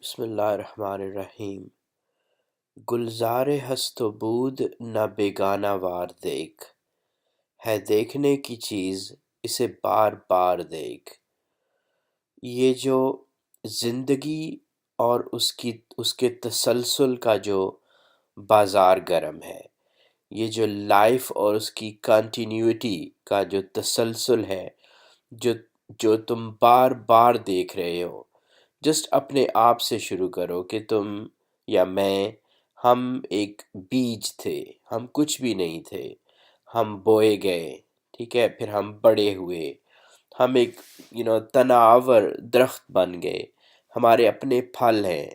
بسم اللہ الرحمن الرحیم۔ گلزار ہست و بود نہ بیگانہ وار دیکھ، ہے دیکھنے کی چیز اسے بار بار دیکھ۔ یہ جو زندگی اور اس کے تسلسل کا جو بازار گرم ہے، یہ جو لائف اور اس کی کنٹینیوٹی کا جو تسلسل ہے، جو جو تم بار بار دیکھ رہے ہو، جسٹ اپنے آپ سے شروع کرو کہ تم یا میں، ہم ایک بیج تھے، ہم کچھ بھی نہیں تھے، ہم بوئے گئے، ٹھیک ہے، پھر ہم بڑے ہوئے، ہم ایک تناور درخت بن گئے، ہمارے اپنے پھل ہیں،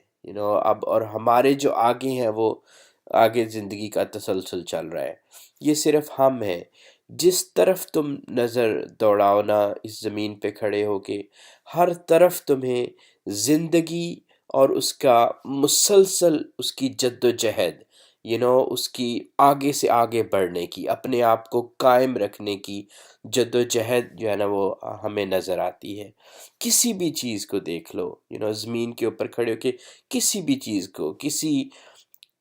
اب اور ہمارے جو آگے ہیں وہ آگے زندگی کا تسلسل چل رہا ہے۔ یہ صرف ہم ہیں۔ جس طرف تم نظر دوڑاؤ نا اس زمین پہ کھڑے ہو کے، ہر طرف تمہیں زندگی اور اس کا مسلسل اس کی جد و جہد، اس کی آگے سے آگے بڑھنے کی، اپنے آپ کو قائم رکھنے کی جد و جہد جو ہے نا وہ ہمیں نظر آتی ہے۔ کسی بھی چیز کو دیکھ لو، زمین کے اوپر کھڑے ہو کے کسی بھی چیز کو، کسی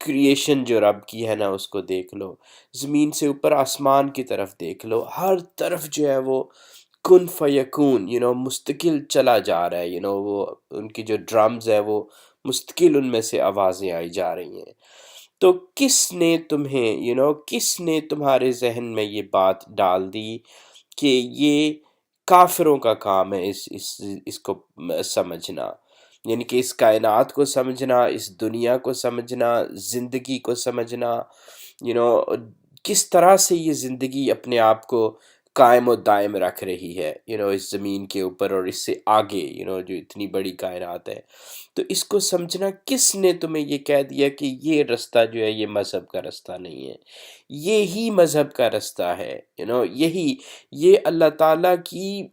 کریشن جو رب کی ہے نا اس کو دیکھ لو، زمین سے اوپر آسمان کی طرف دیکھ لو، ہر طرف جو ہے وہ کن فیکون مستقل چلا جا رہا ہے، وہ ان کی جو ڈرمز ہے وہ مستقل ان میں سے آوازیں آئی جا رہی ہیں۔ تو کس نے تمہیں کس نے تمہارے ذہن میں یہ بات ڈال دی کہ یہ کافروں کا کام ہے اس کو سمجھنا، یعنی کہ اس کائنات کو سمجھنا، اس دنیا کو سمجھنا، زندگی کو سمجھنا، یو نو کس طرح سے یہ زندگی اپنے آپ کو قائم و دائم رکھ رہی ہے اس زمین کے اوپر اور اس سے آگے جو اتنی بڑی کائنات ہے۔ تو اس کو سمجھنا، کس نے تمہیں یہ کہہ دیا کہ یہ رستہ جو ہے یہ مذہب کا رستہ نہیں ہے؟ یہی مذہب کا رستہ ہے، یہ اللہ تعالیٰ کی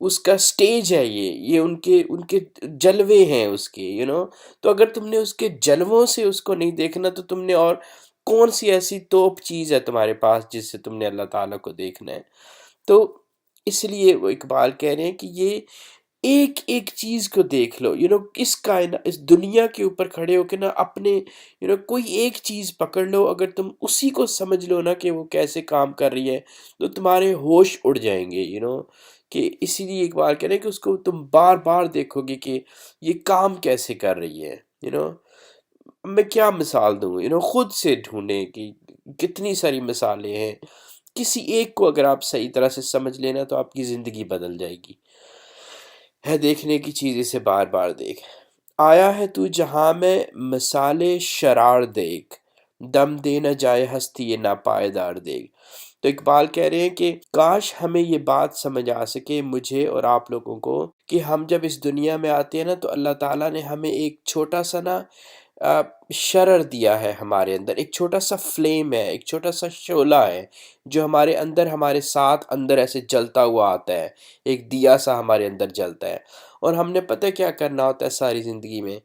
اس کا سٹیج ہے، یہ ان کے جلوے ہیں اس کے تو اگر تم نے اس کے جلووں سے اس کو نہیں دیکھنا تو تم نے اور کون سی ایسی توپ چیز ہے تمہارے پاس جس سے تم نے اللہ تعالیٰ کو دیکھنا ہے؟ تو اس لیے وہ اقبال کہہ رہے ہیں کہ یہ ایک ایک چیز کو دیکھ لو، اس کائنات، اس دنیا کے اوپر کھڑے ہو کے نا اپنے کوئی ایک چیز پکڑ لو، اگر تم اسی کو سمجھ لو نا کہ وہ کیسے کام کر رہی ہے تو تمہارے ہوش اڑ جائیں گے، کہ اسی لیے اقبال کہہ رہے ہیں کہ اس کو تم بار بار دیکھو گے کہ یہ کام کیسے کر رہی ہے۔ میں کیا مثال دوں، خود سے ڈھونڈیں کہ کتنی ساری مثالیں ہیں۔ کسی ایک کو اگر آپ صحیح طرح سے سمجھ لینا تو آپ کی زندگی بدل جائے گی۔ ہے دیکھنے کی چیز اسے بار بار دیکھ، آیا ہے تو جہاں میں مثال شرار دیکھ، دم دے نہ جائے ہستی یہ ناپائیدار دیکھ۔ تو اقبال کہہ رہے ہیں کہ کاش ہمیں یہ بات سمجھ آ سکے، مجھے اور آپ لوگوں کو، کہ ہم جب اس دنیا میں آتے ہیں نا تو اللہ تعالیٰ نے ہمیں ایک چھوٹا سا نا شرر دیا ہے، ہمارے اندر ایک چھوٹا سا فلیم ہے، ایک چھوٹا سا شعلہ ہے جو ہمارے اندر، ہمارے ساتھ اندر ایسے جلتا ہوا آتا ہے، ایک دیا سا ہمارے اندر جلتا ہے۔ اور ہم نے پتہ کیا کرنا ہوتا ہے ساری زندگی میں،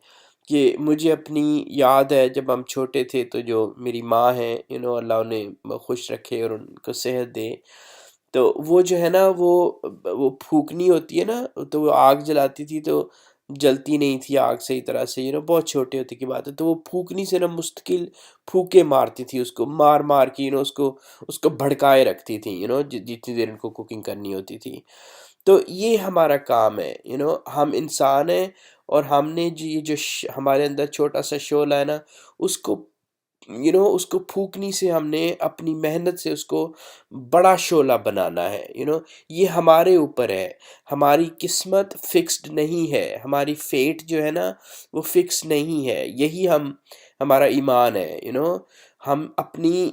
کہ مجھے اپنی یاد ہے جب ہم چھوٹے تھے تو جو میری ماں ہیں اللہ انہیں خوش رکھے اور ان کو صحت دے، تو وہ جو ہے نا وہ پھونکنی ہوتی ہے نا، تو وہ آگ جلاتی تھی تو جلتی نہیں تھی آگ صحیح طرح سے، بہت چھوٹے ہوتے کی بات ہے، تو وہ پھونکنی سے نا مستقل پھونکے مارتی تھی، اس کو مار مار کے اس کو بھڑکائے رکھتی تھی جتنی دیر ان کو کوکنگ کرنی ہوتی تھی۔ تو یہ ہمارا کام ہے، ہم انسان ہیں اور ہم نے جو یہ جو ہمارے اندر چھوٹا سا شعلہ ہے نا، اس کو اس کو پھونکنی سے ہم نے اپنی محنت سے اس کو بڑا شعلہ بنانا ہے۔ یہ ہمارے اوپر ہے، ہماری قسمت فکسڈ نہیں ہے، ہماری فیٹ جو ہے نا وہ فکس نہیں ہے، یہی ہمارا ایمان ہے۔ ہم اپنی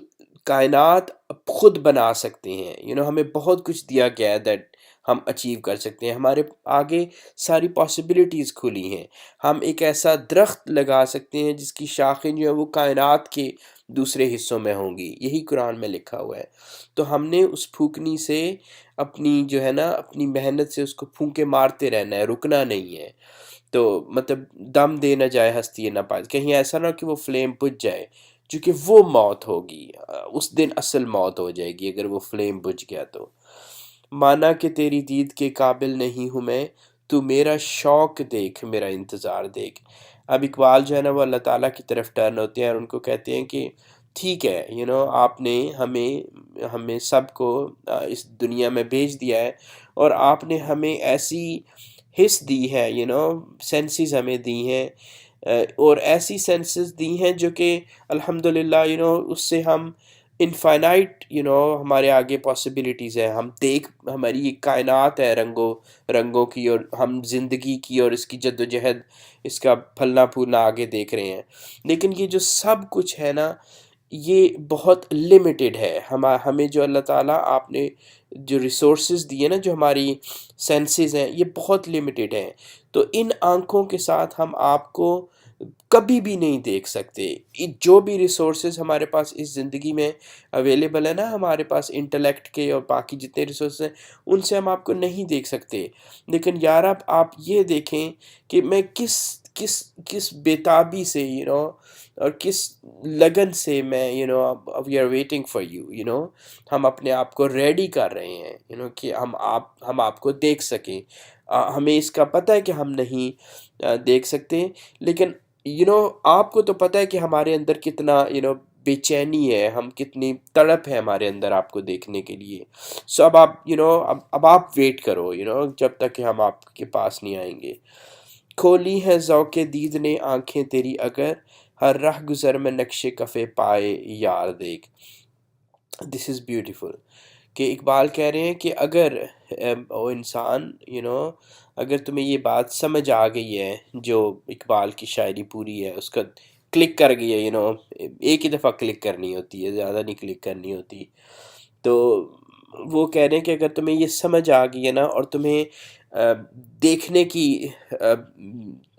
کائنات خود بنا سکتے ہیں، ہمیں بہت کچھ دیا گیا ہے دیٹ ہم اچیو کر سکتے ہیں، ہمارے آگے ساری پاسبلٹیز کھلی ہیں۔ ہم ایک ایسا درخت لگا سکتے ہیں جس کی شاخیں جو ہیں وہ کائنات کے دوسرے حصوں میں ہوں گی، یہی قرآن میں لکھا ہوا ہے۔ تو ہم نے اس پھونکنی سے اپنی جو ہے نا اپنی محنت سے اس کو پھونکے مارتے رہنا ہے، رکنا نہیں ہے۔ تو مطلب دم دے نہ جائے ہستی نہ پائے، کہیں ایسا نہ کہ وہ فلیم بجھ جائے، چونکہ وہ موت ہوگی، اس دن اصل موت ہو جائے گی اگر وہ فلیم بجھ گیا تو۔ مانا کہ تیری دید کے قابل نہیں ہوں میں، تو میرا شوق دیکھ، میرا انتظار دیکھ۔ اب اقبال جو ہے نا وہ اللہ تعالیٰ کی طرف ٹرن ہوتے ہیں اور ان کو کہتے ہیں کہ ٹھیک ہے، آپ نے ہمیں سب کو اس دنیا میں بھیج دیا ہے، اور آپ نے ہمیں ایسی حس دی ہے، سینسز ہمیں دی ہیں، اور ایسی سینسز دی ہیں جو کہ الحمدللہ اس سے ہم انفائنائٹ ہمارے آگے پاسبلٹیز ہے، ہماری یہ کائنات ہے رنگوں کی، اور ہم زندگی کی اور اس کی جد و جہد، اس کا پھلنا پھولنا آگے دیکھ رہے ہیں۔ لیکن یہ جو سب کچھ ہے نا، یہ بہت لمیٹڈ ہے۔ ہمیں جو اللہ تعالیٰ آپ نے جو ریسورسز دیے نا، جو ہماری سینسز ہیں، یہ بہت لمیٹڈ ہیں۔ تو ان آنکھوں کے ساتھ ہم آپ کو کبھی بھی نہیں دیکھ سکتے۔ جو بھی ریسورسز ہمارے پاس اس زندگی میں اویلیبل ہے نا، ہمارے پاس انٹلیکٹ کے اور باقی جتنے ریسورسز ہیں، ان سے ہم آپ کو نہیں دیکھ سکتے۔ لیکن یار آپ یہ دیکھیں کہ میں کس بیتابی سے اور کس لگن سے میں we are waiting for you, ہم اپنے آپ کو ریڈی کر رہے ہیں کہ ہم آپ کو دیکھ سکیں۔ ہمیں اس کا پتہ ہے کہ ہم نہیں دیکھ سکتے، لیکن آپ کو تو پتہ ہے کہ ہمارے اندر کتنا بے چینی ہے، ہم کتنی تڑپ ہے ہمارے اندر آپ کو دیکھنے کے لیے۔ سو اب آپ اب آپ ویٹ کرو جب تک کہ ہم آپ کے پاس نہیں آئیں گے۔ کھولی ہے ذوق دید نے آنکھیں تیری اگر، ہر رہ گزر میں نقش کفے پائے یار دیکھ۔ دس از بیوٹیفل کہ اقبال کہہ رہے ہیں کہ اگر او انسان اگر تمہیں یہ بات سمجھ آ گئی ہے، جو اقبال کی شاعری پوری ہے اس کا کلک کر گئی ہے، ایک ہی دفعہ کلک کرنی ہوتی ہے، زیادہ نہیں کلک کرنی ہوتی، تو وہ کہہ رہے ہیں کہ اگر تمہیں یہ سمجھ آ گئی ہے نا، اور تمہیں دیکھنے کی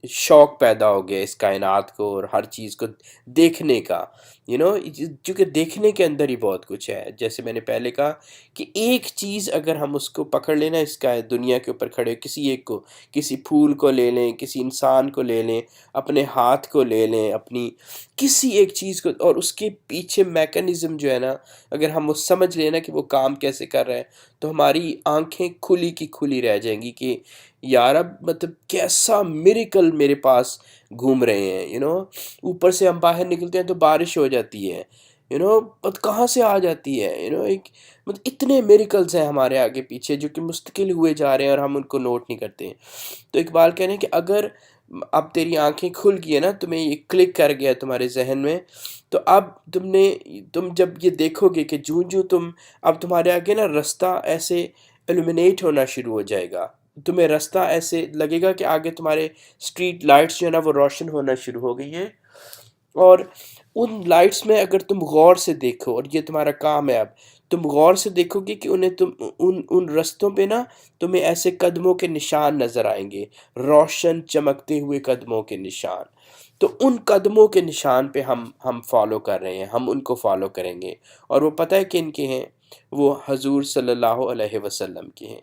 شوق پیدا ہو گیا اس کائنات کو اور ہر چیز کو دیکھنے کا، چونکہ دیکھنے کے اندر ہی بہت کچھ ہے۔ جیسے میں نے پہلے کہا کہ ایک چیز اگر ہم اس کو پکڑ لینا، اس کا دنیا کے اوپر کھڑے، کسی ایک کو، کسی پھول کو لے لیں، کسی انسان کو لے لیں، اپنے ہاتھ کو لے لیں، اپنی کسی ایک چیز کو، اور اس کے پیچھے میکانزم جو ہے نا، اگر ہم وہ سمجھ لینا کہ وہ کام کیسے کر رہا ہے، تو ہماری آنکھیں کھلی کی کھلی رہ جائیں گی کہ یار اب مطلب کیسا میریکل میرے پاس گھوم رہے ہیں۔ اوپر سے ہم باہر نکلتے ہیں تو بارش ہو جاتی ہے، کہاں سے آ جاتی ہے، ایک مطلب اتنے میریکلز ہیں ہمارے آگے پیچھے جو کہ مستقل ہوئے جا رہے ہیں اور ہم ان کو نوٹ نہیں کرتے۔ تو اقبال کہہ رہے ہیں کہ اگر اب تیری آنکھیں کھل گئی ہے نا، تمہیں یہ کلک کر گیا تمہارے ذہن میں، تو اب تم جب یہ دیکھو گے کہ جو اب تمہارے آگے نا رستہ ایسے ایلومینیٹ ہونا شروع ہو جائے گا، تمہیں رستہ ایسے لگے گا کہ آگے تمہارے اسٹریٹ لائٹس جو ہے نا وہ روشن ہونا شروع ہو گئی ہیں، اور ان لائٹس میں اگر تم غور سے دیکھو، اور یہ تمہارا کام ہے، اب تم غور سے دیکھو گے کہ ان رستوں پہ نا تمہیں ایسے قدموں کے نشان نظر آئیں گے، روشن چمکتے ہوئے قدموں کے نشان۔ تو ان قدموں کے نشان پہ ہم فالو کر رہے ہیں، ہم ان کو فالو کریں گے، اور وہ پتہ ہے کہ ان کے ہیں، وہ حضور صلی اللہ علیہ وسلم کے ہیں۔